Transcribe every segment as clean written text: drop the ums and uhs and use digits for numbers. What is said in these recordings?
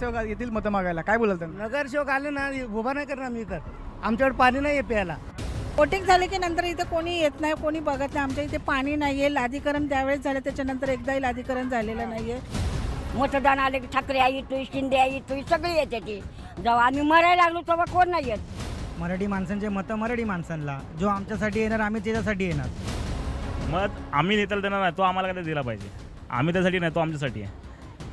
नगरसेवक येतील मतं मागायला, काय बोलाल त्यांना? नगरसेवक आले ना उभा नाही करणार मी तर. आमच्याकडे पाणी नाही आहे प्यायला. वोटिंग झाले की नंतर इथे कोणी येत नाही, कोणी बघत नाही. आमच्या इथे पाणी नाही आहे. लादीकरण त्यावेळेस झालं, त्याच्यानंतर एकदाही लादीकरण झालेलं नाही आहे. मतदान आले की ठाकरे आई तू शिंदे आई तू सगळी येते ती. जेव्हा आम्ही मरायला लागलो तेव्हा कोण नाही येत. मराठी माणसांचे मतं मराठी माणसांना, जो आमच्यासाठी येणार आम्ही त्याच्यासाठी येणार. मत आम्ही नेत्याला देणार नाही, तो आम्हाला काय दिला पाहिजे. आम्ही त्यासाठी नाही, तो आमच्यासाठी आहे.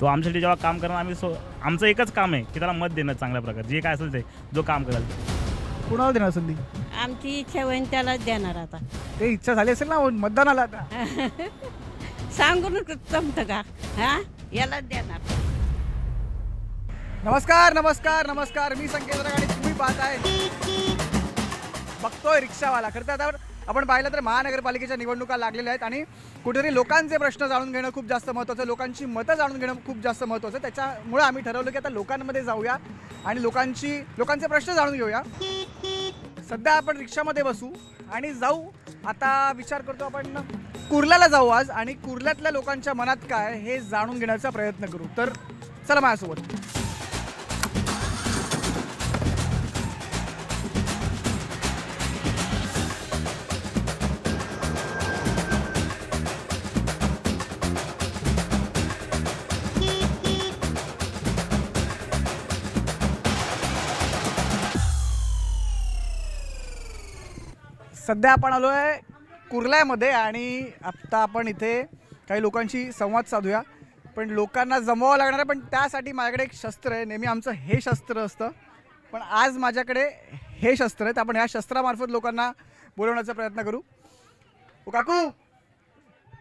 तो आमच्यासाठी जेव्हा काम करणार आम्ही आमचं एकच काम आहे की त्याला मत देणं चांगल्या प्रकारे. जे काय असेल ते जो काम कराल कुणाला देणार संधी? आमची इच्छा होईन त्यालाच देणार आता. ते इच्छा झाली असेल ना मतदानाला आता. सांगून जमतं का? हा, यालाच देणार. नमस्कार नमस्कार नमस्कार, मी संकेत आणि तुम्ही पाहताय बघतोय रिक्षावाला. खरं तर आता आपण पाहिलं तर महानगरपालिकेच्या निवडणुका लागलेल्या आहेत आणि कुठेतरी लोकांचे प्रश्न जाणून घेणं खूप जास्त महत्त्वाचं, लोकांची मतं जाणून घेणं खूप जास्त महत्त्वाचं. त्याच्यामुळे आम्ही ठरवलं की आता लोकांमध्ये जाऊया आणि लोकांचे प्रश्न जाणून घेऊया. सध्या आपण रिक्षामध्ये बसू आणि जाऊ. आता विचार करतो आपण कुर्ल्याला जाऊ आज आणि कुर्ल्यातल्या लोकांच्या मनात काय हे जाणून घेण्याचा प्रयत्न करू. तर चला माझ्यासोबत. सध्या आपण आलो आहे कुर्ल्यामध्ये आणि आत्ता आपण इथे काही लोकांशी संवाद साधूया. पण लोकांना जमवावं लागणार आहे, पण त्यासाठी माझ्याकडे एक शस्त्र आहे. नेहमी आमचं हे शस्त्र असतं, पण आज माझ्याकडे हे शस्त्र आहेत. आपण ह्या शस्त्रामार्फत लोकांना बोलवण्याचा प्रयत्न करू. ओ काकू,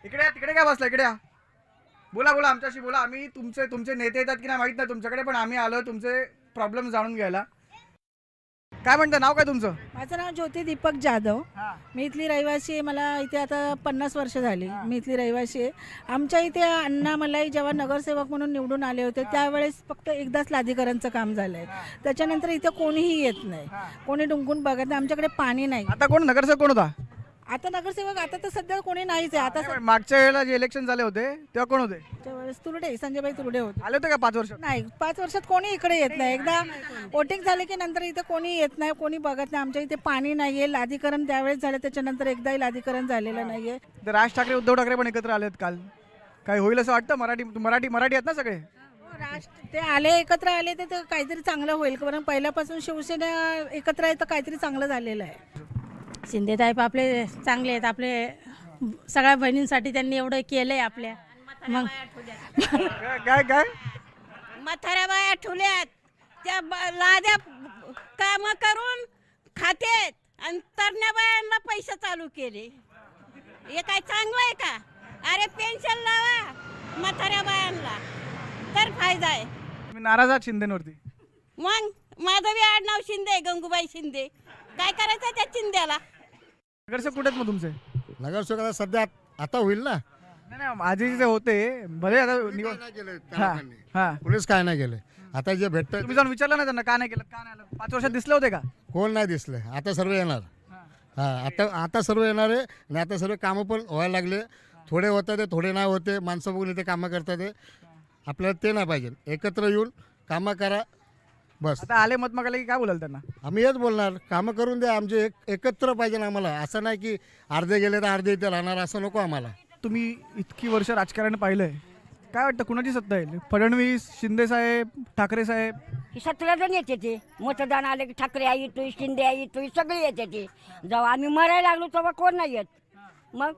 इकडे या. तिकडे काय बसला? इकडे या. बोला बोला, आमच्याशी बोला. आम्ही तुमचे नेते येतात की नाही माहीत नाही तुमच्याकडे, पण आम्ही आलो तुमचे प्रॉब्लेम जाणून घ्यायला. काय म्हणतं, नाव काय तुमचं? माझं नाव ज्योती दीपक जाधव. हां. मी इथली रहिवासी आहे. मला इथे आता 50 वर्ष झाली. मी इथली रहिवासी आहे. आमच्या इथे अण्णामलाई जेव्हा नगरसेवक म्हणून निवडून आले होते त्यावेळेस फक्त एकदाच लादीकरणचं काम झालं आहे. त्याच्यानंतर इथे कोणीही येत नाही, कोणी डुंकून बघत नाही. आमच्याकडे पाणी नाही. आता कोण नगरसेवक कोण होता? आता नगरसेवक आता तर सध्या कोणी नाहीच आहे. आता मागच्या वेळेला जे इलेक्शन झाले होते तेव्हा कोण होते? वेळेस तुरडे, संजयबाई तुरडे होते. आले होते का 5 वर्ष? नाही, 5 वर्षात कोणी इकडे येत नाही. एकदा वोटिंग झाले की नंतर इथे कोणी येत नाही, कोणी बघत नाही. आमच्या इथे पाणी नाहीये. लादीकरण त्यावेळेस झालं, त्याच्यानंतर एकदाही लादीकरण झालेलं नाहीये. तर राज ठाकरे उद्धव ठाकरे पण एकत्र आलेत काल. काय होईल असं वाटतं? मराठी आहेत ना सगळे? ते आले, एकत्र आले तर ते काहीतरी चांगलं होईल, कारण पहिल्यापासून शिवसेना एकत्र आहे तर काहीतरी चांगलं झालेलं आहे. शिंदेसाहेब आपले चांगले आहेत. आपले सगळ्या बहिणींसाठी त्यांनी एवढं केलंय आपल्या. मग काय काय म्हाताऱ्या बाया ठुल्यात त्या लाद्या काम करून खातेत आणि तरण्या बायांना पैसे चालू केले. हे काय चांगलं आहे का? अरे पेन्शन लावा म्हाताऱ्या बायांना तर फायदा आहे. तुम्ही नाराज आहात शिंदेवरती? मग माझं बी आडनाव शिंदे, गंगूबाई शिंदे. काय करायचं त्या शिंद्याला? नगरसेवक कुठे आहेत मग तुमचे? नगरसेवक आता सध्या आता होईल ना. नाही माझे जे होते भले आता पोलीस काय नाही गेले. आता जे भेटतं तुम्ही जाऊन विचारलं ना त्यांना का नाही केलं, का नाही आलं? 5 वर्षात दिसले होते का? कोण नाही दिसले. आता सर्व येणार. आता सर्व येणार आहे आणि आता सर्व कामं पण व्हायला लागले. थोडे होतात ते, थोडे नाही होते. माणसं बघून इथे कामं करतात ते. आपल्याला ते नाही पाहिजे. एकत्र येऊन कामं करा बस. आता आले मत मागायला की काय बोलाल त्यांना? आम्ही हेच बोलणार, कामं करून द्या. आमचे एकत्र पाहिजे ना आम्हाला. असं नाही की अर्धे गेले तर अर्धे इथे राहणार, असं नको आम्हाला. तुम्ही इतकी वर्ष राजकारण पाहिलंय, काय वाटतं कुणाची सत्ता येईल? फडणवीस, शिंदे साहेब, ठाकरे साहेब? ही 17 जण येते ते. मतदान आले की ठाकरे आई तू शिंदे आई तू सगळी येते ती. जेव्हा आम्ही मरायला लागलो तेव्हा कोण नाही येत. मग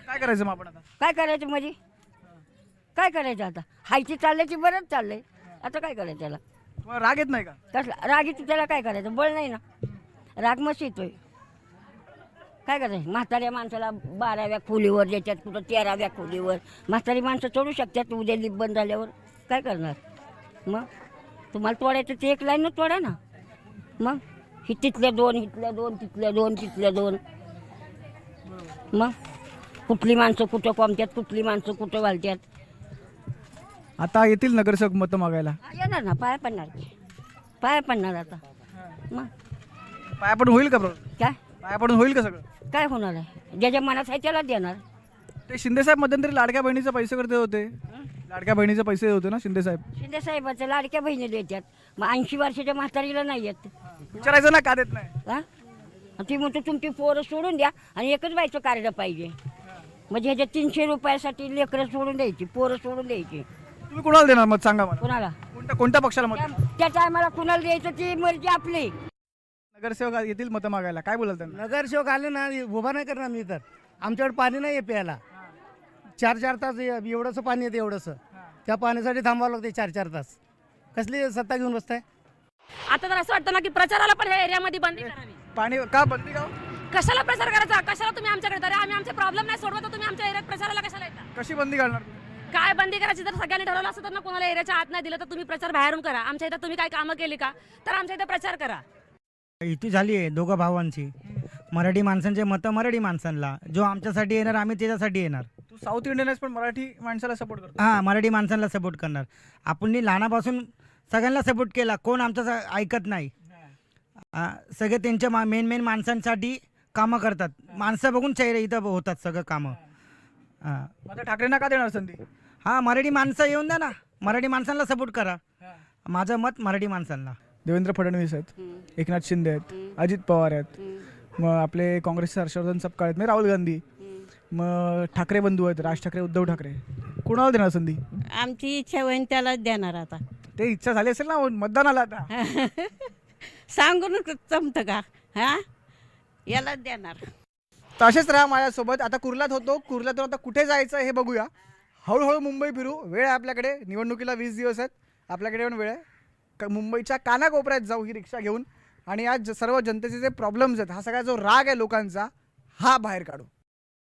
काय करायचं मग आपण आता? काय करायचं म्हणजे? काय करायचं आता? हायची चाललंय ती बरंच चाललंय. आता काय करायचं त्याला? तुम्हाला राग येत नाही का? कसला राग येतो त्याला? काय करायचं? बळ नाही ना. राग मस्त येतोय. काय करायचं? म्हाताऱ्या माणसाला 12व्या खोलीवर देतात, कुठं 13व्या खोलीवर. म्हातारी माणसं चढू शकतात उद्या लिप बंद झाल्यावर. काय करणार? मग तुम्हाला तोडायचं ते एक लाईन तोडा ना. मग तिथल्या 2, इथल्या 2, तिथल्या 2, तिथल्या 2. मग कुठली माणसं कुठं कोंबत्यात, कुठली माणसं कुठं वालत्यात. आता येतील नगरसेवक मतं मागायला? येणार ना. पाया पडणार आता. मग पाया पडून होईल का बरोबर? काय पाया पडून होईल का सगळं? काय होणार आहे? ज्याच्या मनात आहे त्याला देणार. ते शिंदे साहेब मध्यंतरी लाडक्या बहिणीचे पैसे करते होते. लाडक्या बहिणीचे पैसे होते ना शिंदे साहेब, शिंदे साहेबाचं लाडक्या बहिणी देतात, मग 80 वर्षाच्या म्हातारीला नाही येत. विचारायचं ना का देत नाही. हा? ती म्हणतो तुमची पोरं सोडून द्या आणि एकच बायचं कार्ड पाहिजे. म्हणजे ह्याच्या 300 रुपयासाठी लेकरं सोडून द्यायची, पोरं सोडून द्यायची. तुम्ही कोणाला देणार मत सांगा मला, कोणाला? कोणत्या पक्षाला मत? त्या टायमाला कुणाला द्यायचं ती मर्जी आपली. नगरसेवक येतील मतं मागायला, काय बोलाल त्यांना? नगरसेवक आले ना उभा नाही करणार मी तर. आमच्याकडे पाणी नाही आहे प्यायला. 4-4 तास एवढंसं पाणी येते, एवढंसं त्या पाण्यासाठी थांबावं लागते 4-4 तास. कसली सत्ता घेऊन बसताय? आता तर असं वाटतं ना की प्रचाराला पण ह्या एरियामध्ये बंदी करावी. पाणी का बंदी का? कशाला प्रचार करायचा? कशाला तुम्ही आमच्याकडे? अरे आम्ही आमचे प्रॉब्लेम नाही सोडवत तर तुम्ही आमच्या एरियात प्रचाराला कशाला येता? कशी बंदी घालणार? काय बंदी करायची? जर सगळ्यांनी ठरवलं असतं तर ना कोणाला एरियाच्या आत नाही दिलं तर तुम्ही प्रचार बाहेरून करा. आमच्या इथं तुम्ही काय कामं केली का? तर आमच्या इथं प्रचार करा. युती झाली आहे दोघं भावांची. मराठी माणसांचे मतं मराठी माणसांना, जो आमच्यासाठी येणार आम्ही त्याच्यासाठी येणार. तू साऊथ इंडियन आहेस पण मराठी माणसाला सपोर्ट करतो. हां, मराठी माणसांना सपोर्ट करणार. आपण लहानापासून सगळ्यांना सपोर्ट केला, कोण आमचं ऐकत नाही. सगळे त्यांच्या मेन माणसांसाठी कामं करतात. माणसं बघून चेहरे इथं होतात सगळं कामं. हां आता ठाकरेंना का देणार संधी? हां, मराठी माणसं येऊन द्या ना, मराठी माणसांना सपोर्ट करा. माझं मत मराठी माणसांना. देवेंद्र फडणवीस आहेत, एकनाथ शिंदे आहेत, अजित पवार आहेत, मग आपले काँग्रेसचे हर्षवर्धन सपकाळ आहेत, मग राहुल गांधी, मग ठाकरे बंधू आहेत, राज ठाकरे, उद्धव ठाकरे. कुणाला देणार संधी? आमची इच्छा होईन त्यालाच देणार आता. ते इच्छा झाली असेल ना मतदानाला आता. सांगून जमतं का? हा, यालाच देणार. तर असेच राहा माझ्यासोबत. आता कुर्ल्यात होतो, कुर्ल्यातून आता कुठे जायचं हे बघूया. हळूहळू मुंबई फिरू. वेळ आहे आपल्याकडे, निवडणुकीला 20 दिवस आहेत आपल्याकडे, पण वेळ आहे. मुंबईच्या कानाकोपऱ्यात जाऊ ही रिक्षा घेऊन आणि आज सर्व जनतेचे जे प्रॉब्लेम्स आहेत, हा सगळा जो राग आहे लोकांचा, हा बाहेर काढू.